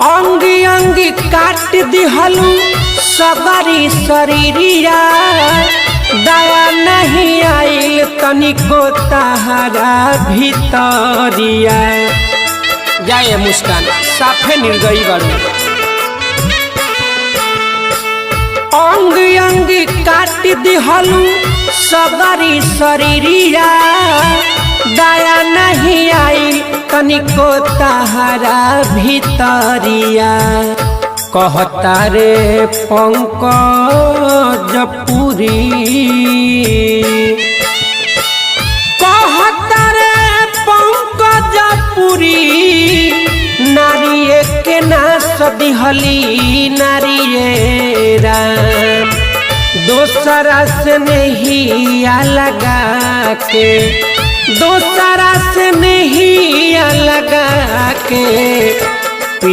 अंगी अंगी काट दिहलू सबरी शरीरिया दया नहीं आइल तनिको तहरा भीतरिया। जाए मुस्कान साफे निर्दयी बारू। अंग अंग काट दिहलू सबरी शरीरिया दया नहीं आई तनिको तहरा भीतरिया। कहता रे पंकज पुरी कहता रे पंकज पुरी नारिये के नाश दिहली नारिये राम। दोसरा से नहीं लगा के दोसरा से नहीं लगा के